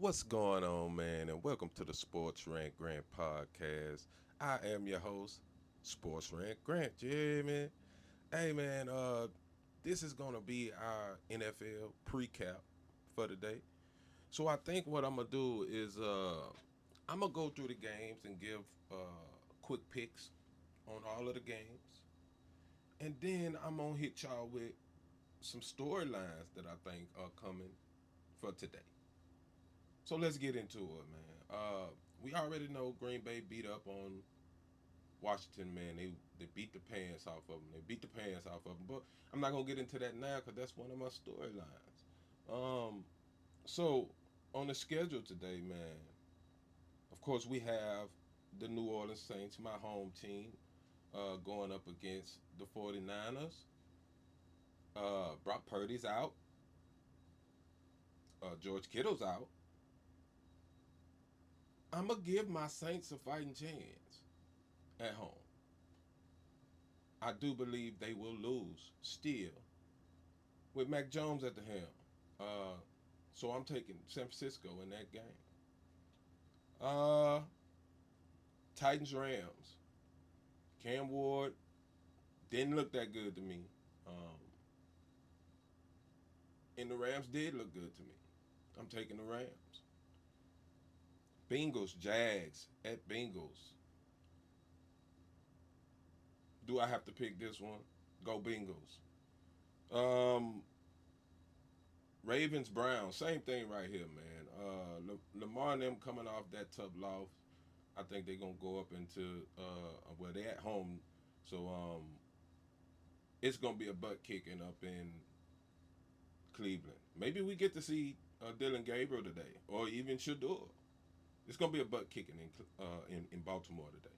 What's going on, man? And welcome to the Sports Rant Grant podcast. I am your host, Sports Rant Grant. Yeah, man. Hey, man. This is gonna be our NFL Precap for today. So I think what I'm gonna do is I'm gonna go through the games and give quick picks on all of the games, and then I'm gonna hit y'all with some storylines that I think are coming for today. So let's get into it, man. We already know Green Bay beat up on Washington, man. They beat the pants off of them. They beat the pants off of them. But I'm not gonna get into that now because that's one of my storylines. Um, so on the schedule today, man. Of course, we have the New Orleans Saints, my home team, going up against the 49ers. Brock Purdy's out. George Kittle's out. I'm gonna give my Saints a fighting chance at home. I do believe they will lose still with Mac Jones at the helm. Uh, so I'm taking San Francisco in that game. Uh, Titans Rams. Cam Ward didn't look that good to me. Um, and the Rams did look good to me. I'm taking the Rams. Bengals Jags at Bengals. Do I have to pick this one? Go Bengals. Um, Ravens Browns. Same thing right here, man. Lamar and them coming off that tough loss. I think they're gonna go up into well they're at home, so it's gonna be a butt kicking up in Cleveland. Maybe we get to see Dylan Gabriel today, or even Shador. It's gonna be a butt kicking in Baltimore today.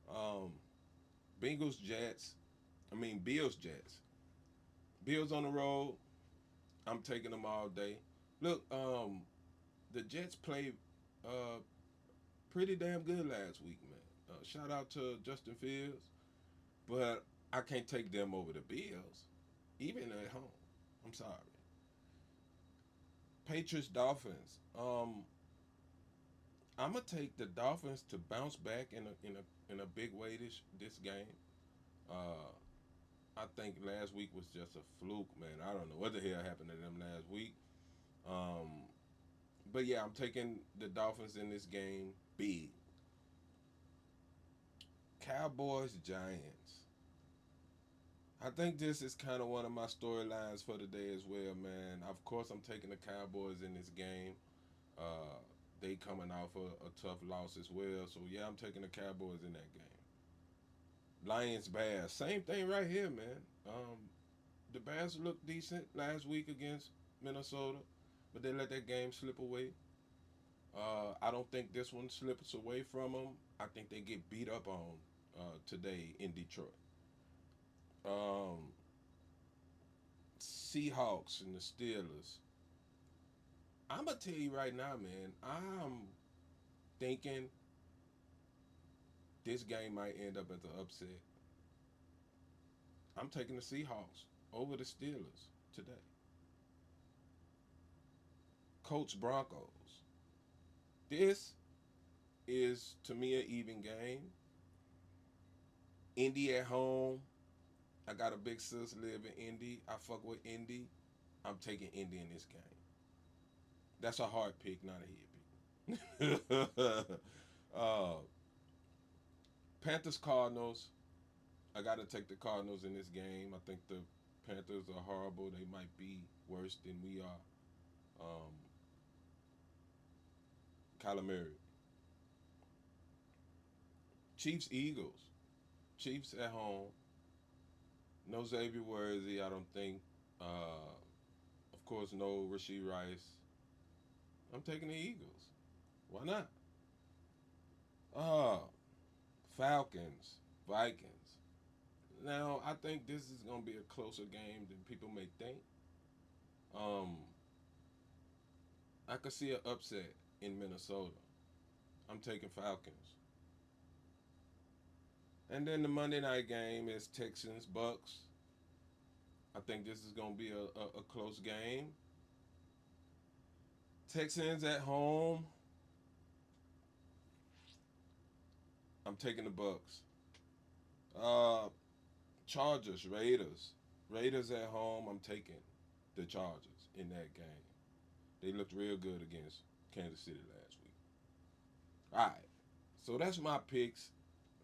Um, Bengals Jets. I mean Bills Jets. Bills on the road. I'm taking them all day. Look, the Jets played uh, pretty damn good last week, man. Shout out to Justin Fields. But I can't take them over the Bills, even at home. I'm sorry. Patriots Dolphins. I'm gonna take the Dolphins to bounce back in a big way this game. Uh, I think last week was just a fluke, man. I don't know what the hell happened to them last week. Um, but yeah, I'm taking the Dolphins in this game big. Cowboys Giants. I think this is kind of one of my storylines for today as well, man. Of course, I'm taking the Cowboys in this game. Uh, they coming off a tough loss as well, so yeah, I'm taking the Cowboys in that game. Lions Bears, same thing right here, man. The Bears looked decent last week against Minnesota, but they let that game slip away. I don't think this one slips away from them. I think they get beat up on today in Detroit. Um, Seahawks and the Steelers. I'm gonna tell you right now, man. I'm thinking this game might end up as an upset. I'm taking the Seahawks over the Steelers today. Colts Broncos. This is to me an even game. Indy at home. I got a big sis live in Indy. I fuck with Indy. I'm taking Indy in this game. That's a hard pick, not a head pick. uh, Panthers Cardinals. I got to take the Cardinals in this game. I think the Panthers are horrible. They might be worse than we are. Um, Kyler Murray. Chiefs Eagles. Chiefs at home. No Xavier Worthy, I don't think. Of course, no Rasheed Rice. I'm taking the Eagles. Why not? Uh, Falcons, Vikings. Now, I think this is going to be a closer game than people may think. Um, I could see an upset in Minnesota. I'm taking Falcons. And then the Monday night game is Texans, Bucks. I think this is going to be a close game. Texans at home. I'm taking the Bucks. Uh, Chargers, Raiders. Raiders at home. I'm taking the Chargers in that game. They looked real good against Kansas City last week. All right. So that's my picks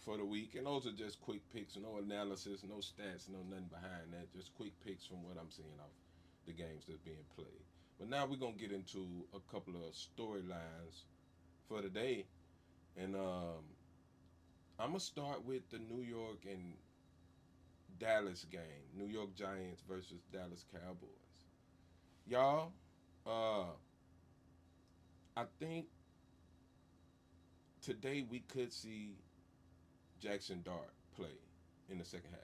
for the week, and those are just quick picks, no analysis, no stats, no nothing behind that. Just quick picks from what I'm seeing off the games that's being played. But now we're gonna get into a couple of storylines for the day, and I'm gonna start with the New York and Dallas game, New York Giants versus Dallas Cowboys. Y'all, uh, I think today we could see Jackson Dart play in the second half.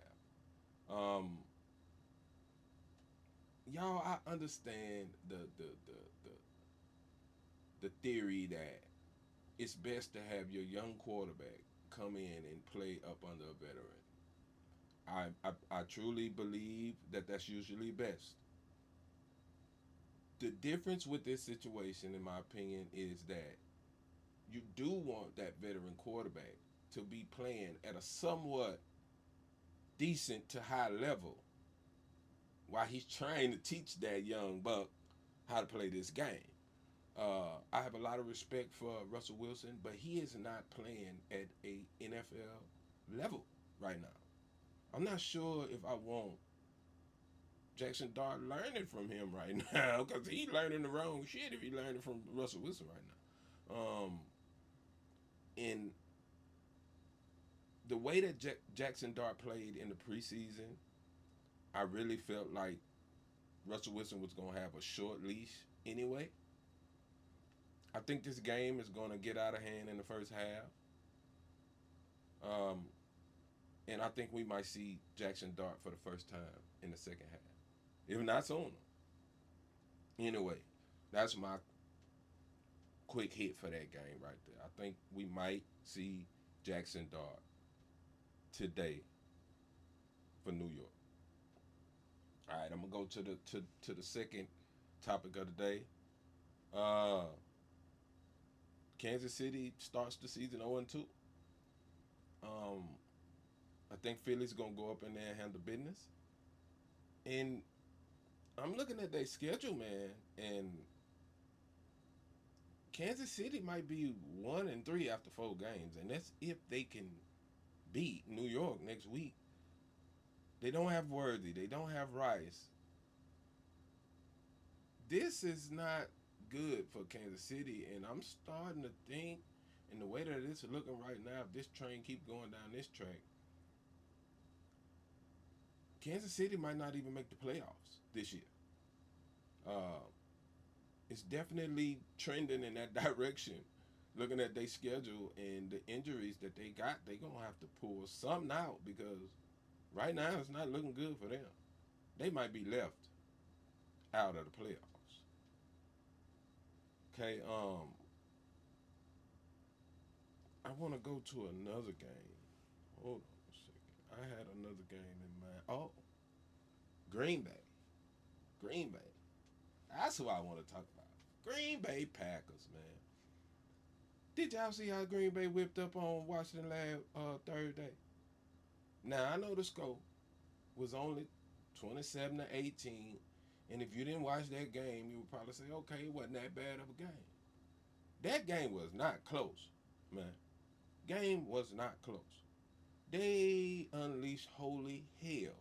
Y'all, I understand the theory that it's best to have your young quarterback come in and play up under a veteran. I truly believe that that's usually best. The difference with this situation, in my opinion, is that you do want that veteran quarterback to be playing at a somewhat decent to high level while he's trying to teach that young buck how to play this game. I have a lot of respect for Russell Wilson, but he is not playing at a NFL level right now. I'm not sure if I want Jackson Dart learning from him right now because he learning the wrong shit if he learning from Russell Wilson right now. And the way that Jackson Dart played in the preseason, I really felt like Russell Wilson was going to have a short leash anyway. I think this game is going to get out of hand in the first half. Um, and I think we might see Jackson Dart for the first time in the second half, if not sooner. Anyway, that's my quick hit for that game right there. I think we might see Jackson Dart today for New York. All right, I'm gonna go to the second topic of the day. Uh, Kansas City starts the season 0-2. Um, I think Philly's gonna go up in there and handle business. And I'm looking at their schedule, man, and Kansas City might be 1-3 after 4 games, and that's if they can beat New York next week. They don't have Worthy, they don't have Rice. This is not good for Kansas City, and I'm starting to think, in the way that it's looking right now, if this train keep going down this track, Kansas City might not even make the playoffs this year. Uh, it's definitely trending in that direction. Looking at their schedule and the injuries that they got, they gonna have to pull something out because right now it's not looking good for them. They might be left out of the playoffs. Okay, I want to go to another game. Hold on a second. I had another game in mind. Oh, Green Bay. Green Bay. That's who I want to talk about. Green Bay Packers, man. Did y'all see how Green Bay whipped up on Washington last Thursday? Now I know the score was only 27-18, and if you didn't watch that game, you would probably say, okay, it wasn't that bad of a game. That game was not close, man. Game was not close. They unleashed holy hell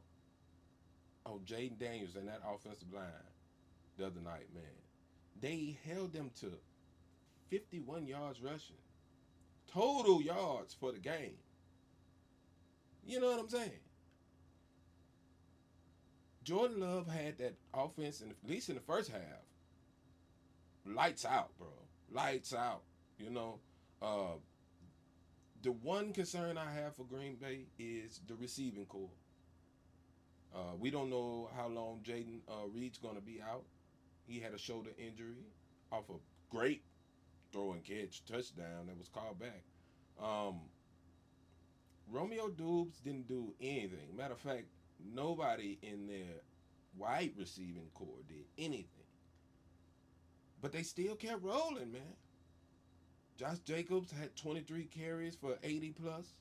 on Jaden Daniels and that offensive line the other night, man. They held them to 51 yards rushing, total yards for the game. You know what I'm saying? Jordan Love had that offense, in, at least in the first half, lights out, bro. Lights out. You know, uh, the one concern I have for Green Bay is the receiving core. We don't know how long Jaden Reed's going to be out. He had a shoulder injury off a great throw and catch touchdown that was called back. Um, Romeo Dubes didn't do anything. Matter of fact, nobody in their wide receiving core did anything. But they still kept rolling, man. Josh Jacobs had 23 carries for 80 plus,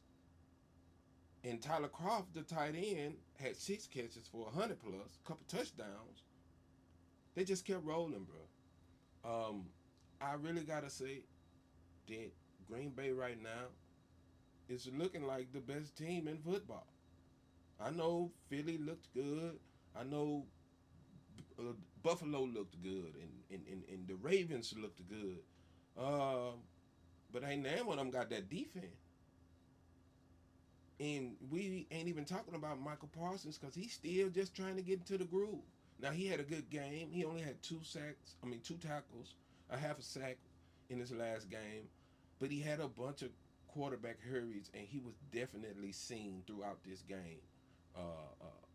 and Tyler Croft, the tight end, had 6 catches for 100 plus, a couple touchdowns. They just kept rolling, bro. I really gotta say that Green Bay right now is looking like the best team in football. I know Philly looked good. I know uh, Buffalo looked good, and the Ravens looked good. Uh, but ain't none of them got that defense. And we ain't even talking about Michael Parsons because he's still just trying to get into the groove. Now he had a good game. He only had 2 sacks. I mean 2 tackles, a half a sack in his last game, but he had a bunch of quarterback hurries, and he was definitely seen throughout this game. Uh, uh,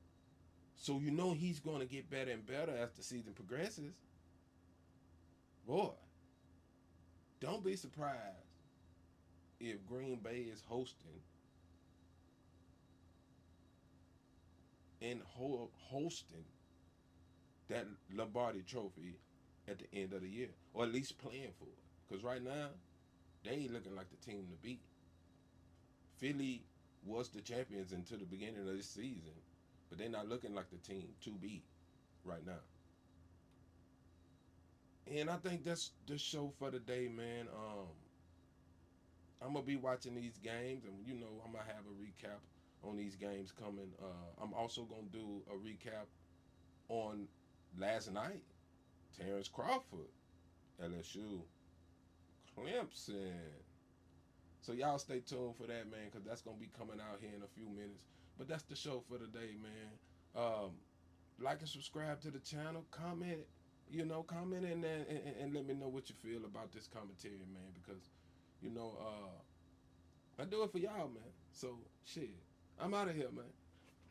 so you know he's going to get better and better as the season progresses. Boy, don't be surprised if Green Bay is hosting and hosting that Lombardi Trophy at the end of the year, or at least playing for it. Because right now, they ain't looking like the team to beat. Philly was the champions until the beginning of this season, but they're not looking like the team to beat right now. And I think that's the show for the day, man. I'm gonna be watching these games, and I'm gonna have a recap on these games coming. I'm also gonna do a recap on last night. Terrence Crawford, LSU, Clemson. So y'all stay tuned for that, man, because that's gonna be coming out here in a few minutes. But that's the show for the day, man. Like and subscribe to the channel. Comment, comment and let me know what you feel about this commentary, man. Because I do it for y'all, man. So shit, I'm out of here, man.